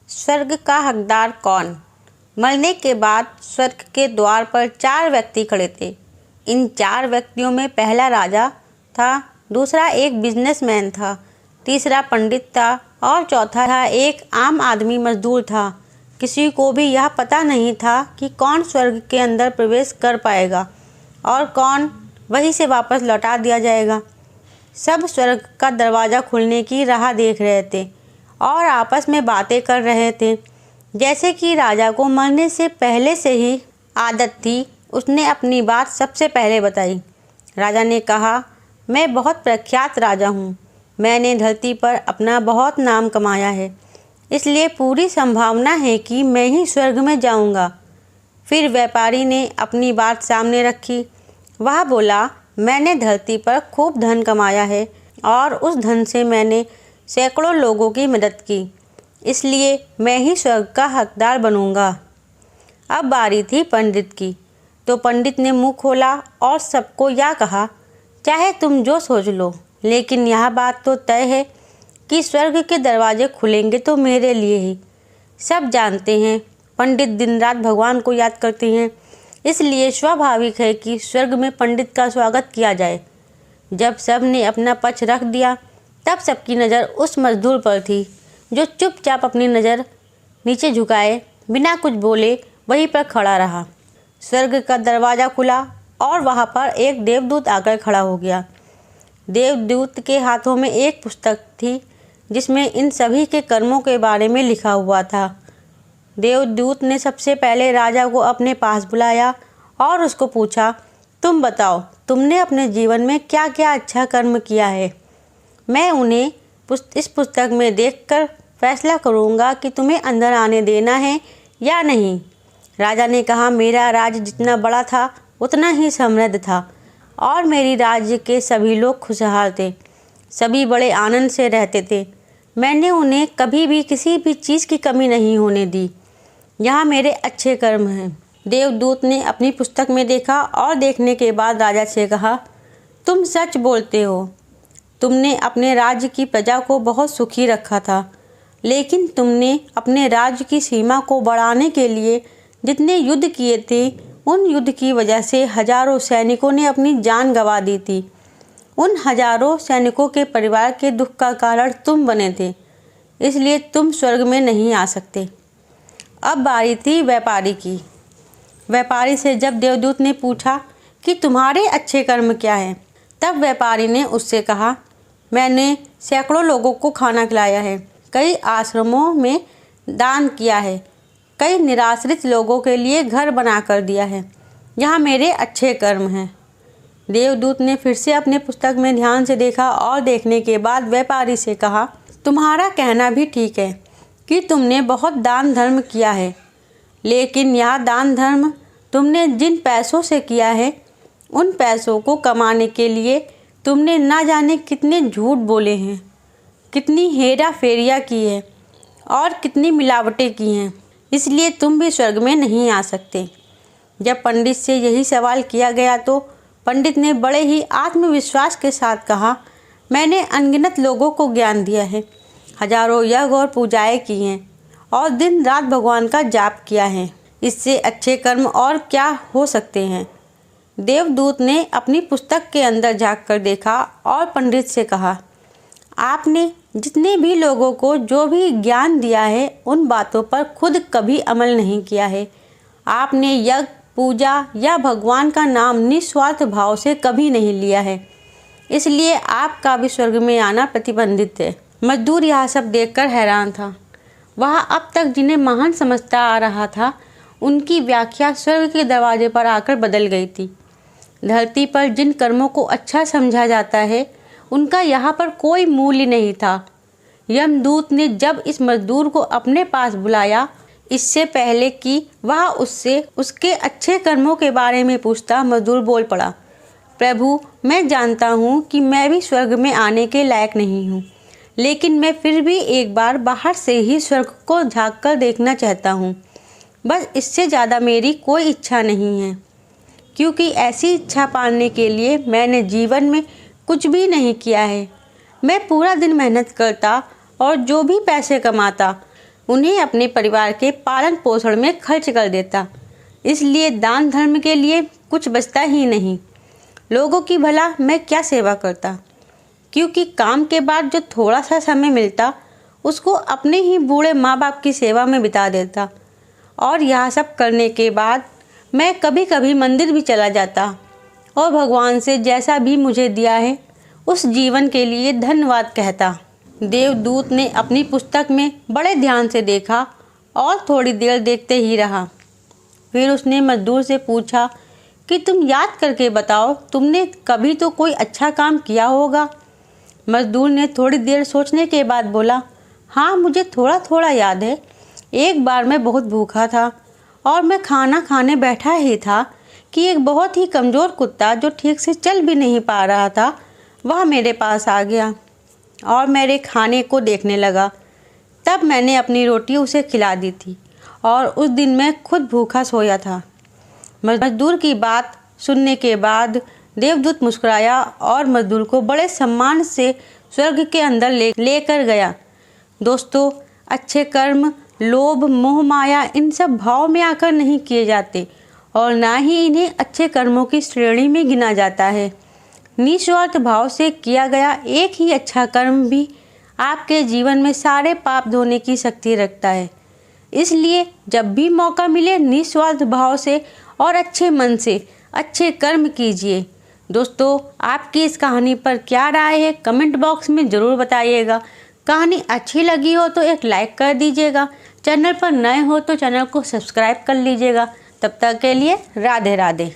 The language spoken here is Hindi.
स्वर्ग का हकदार कौन। मरने के बाद स्वर्ग के द्वार पर 4 व्यक्ति खड़े थे। इन 4 व्यक्तियों में पहला राजा था, दूसरा एक बिजनेसमैन था, तीसरा पंडित था और चौथा था एक आम आदमी मजदूर था। किसी को भी यह पता नहीं था कि कौन स्वर्ग के अंदर प्रवेश कर पाएगा और कौन वहीं से वापस लौटा दिया जाएगा। सब स्वर्ग का दरवाज़ा खुलने की राह देख रहे थे और आपस में बातें कर रहे थे। जैसे कि राजा को मरने से पहले से ही आदत थी, उसने अपनी बात सबसे पहले बताई। राजा ने कहा, मैं बहुत प्रख्यात राजा हूँ। मैंने धरती पर अपना बहुत नाम कमाया है, इसलिए पूरी संभावना है कि मैं ही स्वर्ग में जाऊँगा। फिर व्यापारी ने अपनी बात सामने रखी। वह बोला, मैंने धरती पर खूब धन कमाया है और उस धन से मैंने सैकड़ों लोगों की मदद की, इसलिए मैं ही स्वर्ग का हकदार बनूंगा। अब बारी थी पंडित की, तो पंडित ने मुंह खोला और सबको यह कहा, चाहे तुम जो सोच लो, लेकिन यह बात तो तय है कि स्वर्ग के दरवाजे खुलेंगे तो मेरे लिए ही। सब जानते हैं पंडित दिन रात भगवान को याद करते हैं, इसलिए स्वाभाविक है कि स्वर्ग में पंडित का स्वागत किया जाए। जब सब ने अपना पक्ष रख दिया, तब सबकी नज़र उस मजदूर पर थी जो चुपचाप अपनी नज़र नीचे झुकाए बिना कुछ बोले वहीं पर खड़ा रहा। स्वर्ग का दरवाज़ा खुला और वहाँ पर एक देवदूत आकर खड़ा हो गया। देवदूत के हाथों में एक पुस्तक थी जिसमें इन सभी के कर्मों के बारे में लिखा हुआ था। देवदूत ने सबसे पहले राजा को अपने पास बुलाया और उसको पूछा, तुम बताओ, तुमने अपने जीवन में क्या क्या अच्छा कर्म किया है। मैं उन्हें इस पुस्तक में देखकर फैसला करूंगा कि तुम्हें अंदर आने देना है या नहीं। राजा ने कहा, मेरा राज्य जितना बड़ा था उतना ही समृद्ध था और मेरी राज्य के सभी लोग खुशहाल थे। सभी बड़े आनंद से रहते थे। मैंने उन्हें कभी भी किसी भी चीज़ की कमी नहीं होने दी। यहाँ मेरे अच्छे कर्म हैं। देवदूत ने अपनी पुस्तक में देखा और देखने के बाद राजा से कहा, तुम सच बोलते हो। तुमने अपने राज्य की प्रजा को बहुत सुखी रखा था, लेकिन तुमने अपने राज्य की सीमा को बढ़ाने के लिए जितने युद्ध किए थे, उन युद्ध की वजह से हजारों सैनिकों ने अपनी जान गंवा दी थी। उन हजारों सैनिकों के परिवार के दुख का कारण तुम बने थे, इसलिए तुम स्वर्ग में नहीं आ सकते। अब बारी थी व्यापारी की। व्यापारी से जब देवदूत ने पूछा कि तुम्हारे अच्छे कर्म क्या हैं, तब व्यापारी ने उससे कहा, मैंने सैकड़ों लोगों को खाना खिलाया है, कई आश्रमों में दान किया है, कई निराश्रित लोगों के लिए घर बना कर दिया है। यहाँ मेरे अच्छे कर्म हैं। देवदूत ने फिर से अपने पुस्तक में ध्यान से देखा और देखने के बाद व्यापारी से कहा, तुम्हारा कहना भी ठीक है कि तुमने बहुत दान धर्म किया है, लेकिन यह दान धर्म तुमने जिन पैसों से किया है, उन पैसों को कमाने के लिए तुमने ना जाने कितने झूठ बोले हैं, कितनी हेरा फेरियाँ की है और कितनी मिलावटें की हैं, इसलिए तुम भी स्वर्ग में नहीं आ सकते। जब पंडित से यही सवाल किया गया तो पंडित ने बड़े ही आत्मविश्वास के साथ कहा, मैंने अनगिनत लोगों को ज्ञान दिया है, हजारों यज्ञ और पूजाएँ की हैं और दिन रात भगवान का जाप किया है। इससे अच्छे कर्म और क्या हो सकते हैं। देवदूत ने अपनी पुस्तक के अंदर झांककर देखा और पंडित से कहा, आपने जितने भी लोगों को जो भी ज्ञान दिया है, उन बातों पर खुद कभी अमल नहीं किया है। आपने यज्ञ, पूजा या भगवान का नाम निस्वार्थ भाव से कभी नहीं लिया है, इसलिए आपका भी स्वर्ग में आना प्रतिबंधित है। मजदूर यह सब देखकर हैरान था। वह अब तक जिन्हें महान समझता आ रहा था, उनकी व्याख्या स्वर्ग के दरवाजे पर आकर बदल गई थी। धरती पर जिन कर्मों को अच्छा समझा जाता है, उनका यहाँ पर कोई मूल्य नहीं था। यमदूत ने जब इस मजदूर को अपने पास बुलाया, इससे पहले कि वह उससे उसके अच्छे कर्मों के बारे में पूछता, मजदूर बोल पड़ा, प्रभु, मैं जानता हूँ कि मैं भी स्वर्ग में आने के लायक नहीं हूँ, लेकिन मैं फिर भी एक बार बाहर से ही स्वर्ग को झाँक कर देखना चाहता हूँ। बस इससे ज़्यादा मेरी कोई इच्छा नहीं है, क्योंकि ऐसी इच्छा पाने के लिए मैंने जीवन में कुछ भी नहीं किया है। मैं पूरा दिन मेहनत करता और जो भी पैसे कमाता उन्हें अपने परिवार के पालन पोषण में खर्च कर देता। इसलिए दान धर्म के लिए कुछ बचता ही नहीं। लोगों की भला मैं क्या सेवा करता, क्योंकि काम के बाद जो थोड़ा सा समय मिलता उसको अपने ही बूढ़े माँ बाप की सेवा में बिता देता। और यह सब करने के बाद मैं कभी कभी मंदिर भी चला जाता और भगवान से जैसा भी मुझे दिया है उस जीवन के लिए धन्यवाद कहता। देवदूत ने अपनी पुस्तक में बड़े ध्यान से देखा और थोड़ी देर देखते ही रहा। फिर उसने मजदूर से पूछा कि तुम याद करके बताओ, तुमने कभी तो कोई अच्छा काम किया होगा। मजदूर ने थोड़ी देर सोचने के बाद बोला, हाँ मुझे थोड़ा थोड़ा याद है। एक बार मैं बहुत भूखा था और मैं खाना खाने बैठा ही था कि एक बहुत ही कमज़ोर कुत्ता जो ठीक से चल भी नहीं पा रहा था वह मेरे पास आ गया और मेरे खाने को देखने लगा। तब मैंने अपनी रोटी उसे खिला दी थी और उस दिन मैं खुद भूखा सोया था। मजदूर की बात सुनने के बाद देवदूत मुस्कुराया और मजदूर को बड़े सम्मान से स्वर्ग के अंदर लेकर गया। दोस्तों, अच्छे कर्म लोभ मोह माया इन सब भाव में आकर नहीं किए जाते और ना ही इन्हें अच्छे कर्मों की श्रेणी में गिना जाता है। निस्वार्थ भाव से किया गया एक ही अच्छा कर्म भी आपके जीवन में सारे पाप धोने की शक्ति रखता है। इसलिए जब भी मौका मिले निस्वार्थ भाव से और अच्छे मन से अच्छे कर्म कीजिए। दोस्तों, आपकी इस कहानी पर क्या राय है कमेंट बॉक्स में ज़रूर बताइएगा। कहानी अच्छी लगी हो तो एक लाइक कर दीजिएगा। चैनल पर नए हो तो चैनल को सब्सक्राइब कर लीजिएगा। तब तक के लिए राधे राधे।